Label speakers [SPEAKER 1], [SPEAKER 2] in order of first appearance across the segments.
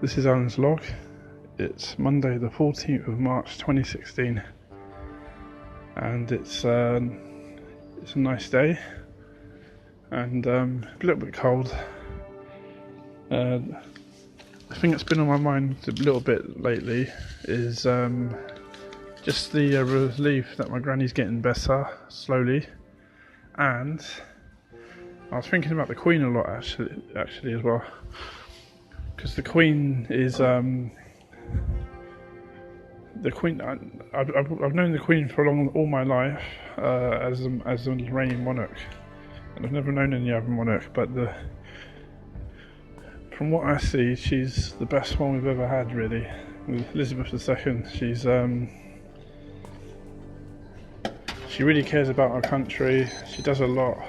[SPEAKER 1] This is Alan's log. It's Monday the 14th of March 2016 and it's a nice day and a little bit cold. The thing that's been on my mind a little bit lately is just the relief that my granny's getting better slowly, and I was thinking about the Queen a lot actually as well, because the Queen is the Queen. I've known the Queen for all my life as a reigning monarch, and I've never known any other monarch. But from what I see, she's the best one we've ever had, really. With Elizabeth II, she really cares about our country. She does a lot.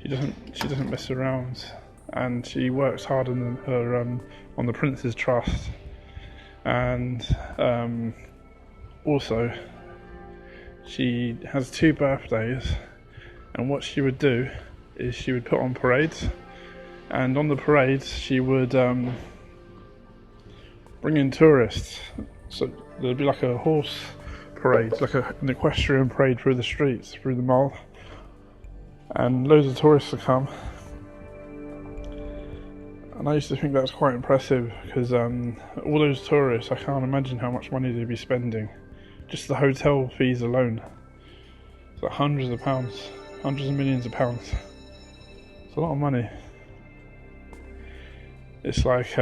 [SPEAKER 1] She doesn't mess around, and she works hard on the Prince's Trust. And also, she has 2 birthdays, and what she would do is she would put on parades, and on the parades she would bring in tourists. So there'd be like a horse parade, like an equestrian parade through the streets, through the mall, and loads of tourists would come. And I used to think that was quite impressive, because all those tourists, I can't imagine how much money they'd be spending. Just the hotel fees alone. It's like hundreds of pounds, hundreds of millions of pounds. It's a lot of money. It's like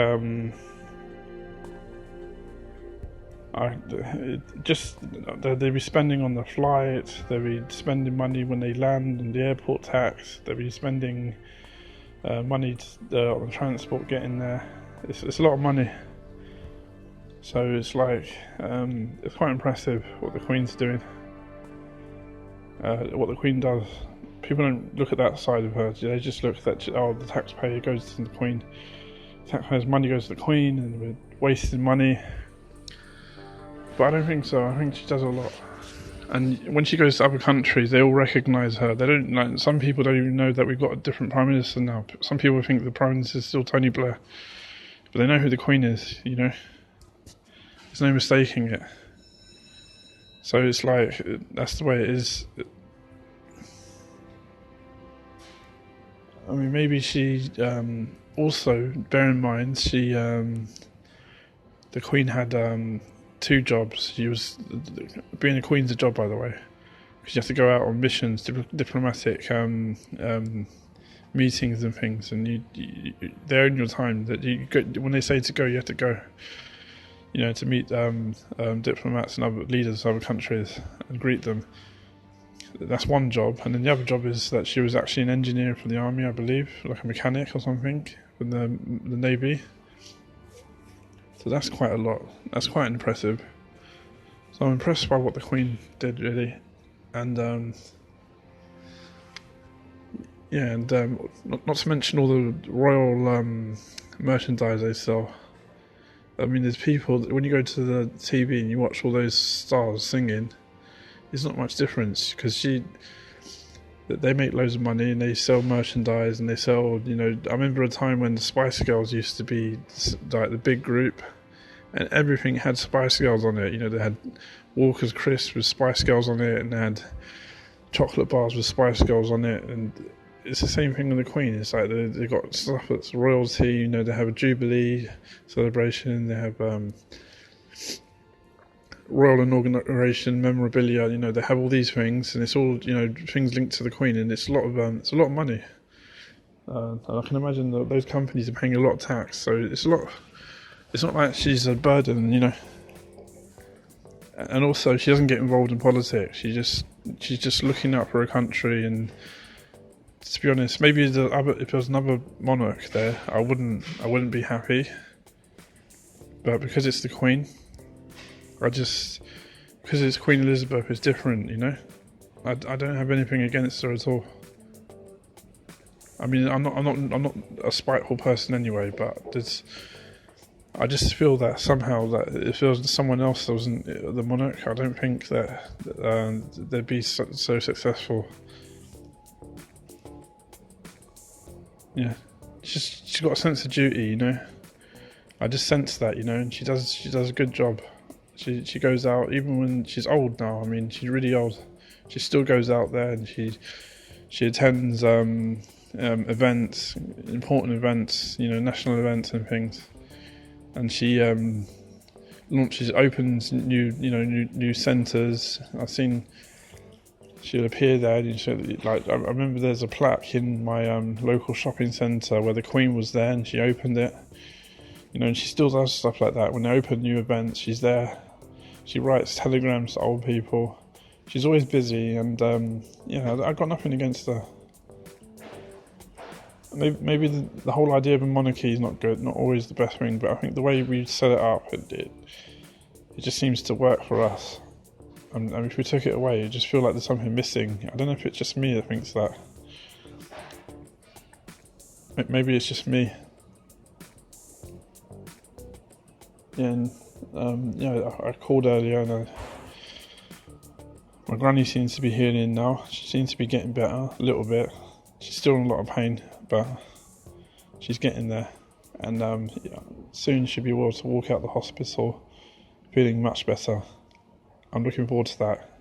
[SPEAKER 1] they'd be spending on the flights, they'd be spending money when they land on the airport tax, they'd be spending money on the transport getting there. It's a lot of money. So it's like it's quite impressive what the Queen's doing, what the Queen does. People don't look at that side of her. They just look at that, the taxpayer goes to the Queen, taxpayers' money goes to the Queen, and we're wasting money. But I don't think so. I think she does a lot. And when she goes to other countries, they all recognise her. They don't, like, some people don't even know that we've got a different Prime Minister now. Some people think the Prime Minister is still Tony Blair, but they know who the Queen is, you know. There's no mistaking it. So it's like, that's the way it is. I mean, maybe she also, bear in mind, the Queen had 2 jobs. Being a Queen's a job, by the way, because you have to go out on missions, diplomatic meetings and things, and they own your time. That you go, when they say to go, you have to go. You know, to meet diplomats and other leaders of other countries and greet them. That's one job, and then the other job is that she was actually an engineer for the army, I believe, like a mechanic or something with the Navy. So that's quite a lot. That's quite impressive. So I'm impressed by what the Queen did, really. And not to mention all the royal merchandise they sell. I mean, there's people, when you go to the TV and you watch all those stars singing, there's not much difference, because they make loads of money and they sell merchandise and they sell, you know. I remember a time when the Spice Girls used to be like the big group, and everything had Spice Girls on it. You know, they had Walker's Crisps with Spice Girls on it, and they had chocolate bars with Spice Girls on it. And it's the same thing with the Queen. It's like they've got stuff that's royalty. You know, they have a Jubilee celebration, they have royal inauguration memorabilia. You know, they have all these things, and it's all, you know, things linked to the Queen, and it's a lot of money. And I can imagine that those companies are paying a lot of tax, so it's a lot. It's not like she's a burden, you know. And also, she doesn't get involved in politics. She's just looking out for her country. And to be honest, maybe if there was another monarch there, I wouldn't be happy. But because it's the Queen, because it's Queen Elizabeth, it's different, you know. I don't have anything against her at all. I mean, I'm not a spiteful person anyway, but I just feel that somehow that if there was someone else that wasn't the monarch, I don't think that they'd be so successful. Yeah, she's got a sense of duty, you know. I just sense that, and she does a good job. She goes out even when she's old now. I mean, she's really old. She still goes out there and she attends events, important events, national events and things. And she opens new centres. I've seen she'll appear there. And I remember there's a plaque in my local shopping centre where the Queen was there, and she opened it. And she still does stuff like that. When they open new events, she's there. She writes telegrams to old people. She's always busy, and I've got nothing against her. Maybe the whole idea of a monarchy is not good, not always the best thing, but I think the way we set it up, it just seems to work for us. And if we took it away, I just feel like there's something missing. I don't know if it's just me that thinks that. Maybe it's just me. Yeah, and I called earlier, and my granny seems to be healing now. She seems to be getting better a little bit. She's still in a lot of pain, but she's getting there. And soon she'll be able to walk out the hospital feeling much better. I'm looking forward to that.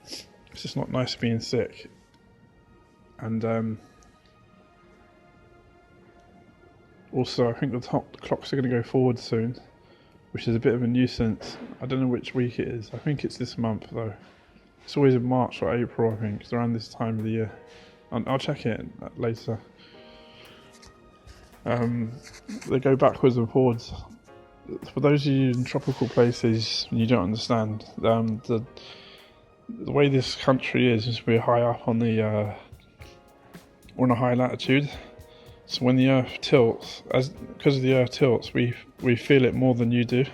[SPEAKER 1] It's just not nice being sick. And also, I think the clocks are going to go forward soon, which is a bit of a nuisance. I don't know which week it is. I think it's this month, though. It's always in March or April, I think. It's around this time of the year. I'll check it later. They go backwards and forwards. For those of you in tropical places, you don't understand. The way this country is we're high up on we're on a high latitude. So when the Earth tilts, because of the Earth tilts, we feel it more than you do.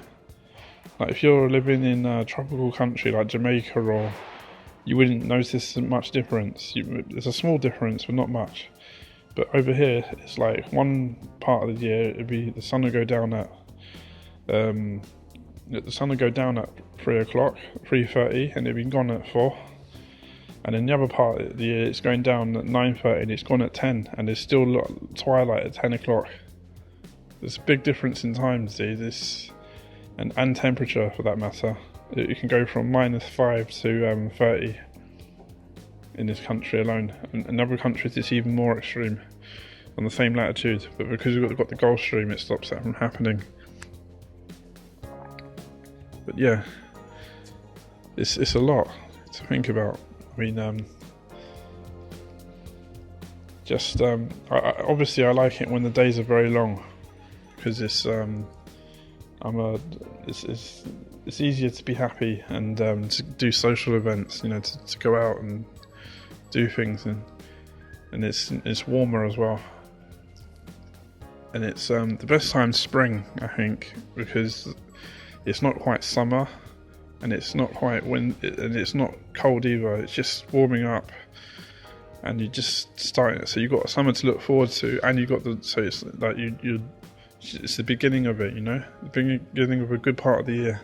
[SPEAKER 1] Like if you're living in a tropical country like Jamaica, or you wouldn't notice much difference. There's a small difference, but not much. But over here, it's like one part of the year, the sun will go down at 3 o'clock, 3:30, and it'll be gone at 4. And then the other part of the year, it's going down at 9:30, and it's gone at 10, and there's still twilight at 10 o'clock. There's a big difference in time, and temperature for that matter. It can go from -5 to 30 in this country alone. And in other countries, it's even more extreme on the same latitude. But because we've got the Gulf Stream, it stops that from happening. But yeah, it's a lot to think about. I mean, obviously I like it when the days are very long, because it's easier to be happy and to do social events, to go out and do things, and it's warmer as well. And it's the best time spring, I think, because it's not quite summer, and it's not quite and it's not cold either. It's just warming up, and you just starting. So you've got summer to look forward to, and you got it's like it's the beginning of it, the beginning of a good part of the year.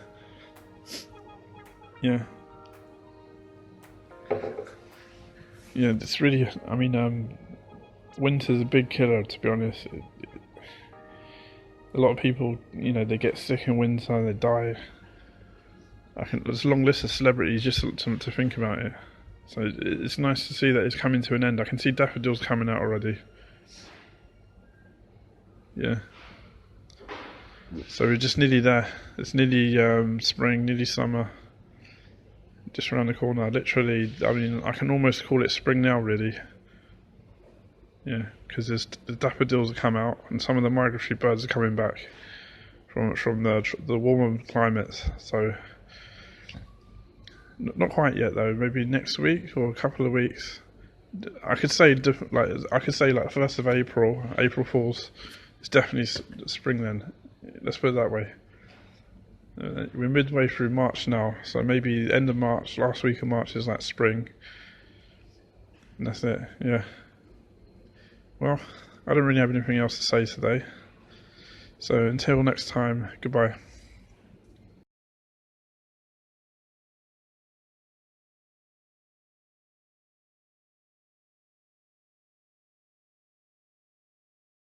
[SPEAKER 1] Yeah. Yeah, it's really, I mean, winter's a big killer, to be honest. A lot of people, they get sick in winter and they die. There's a long list of celebrities just to think about it. So it's nice to see that it's coming to an end. I can see daffodils coming out already. Yeah. So we're just nearly there. It's nearly spring, nearly summer. Just around the corner. Literally, I mean, I can almost call it spring now, really. Yeah, because the daffodils have come out, and some of the migratory birds are coming back from the warmer climates. So not quite yet though. Maybe next week or a couple of weeks. I could say like 1st of April, April Fools. It's definitely spring then. Let's put it that way. We're midway through March now, so maybe end of March, last week of March is like spring. And that's it, yeah. Well, I don't really have anything else to say today. So until next time, goodbye.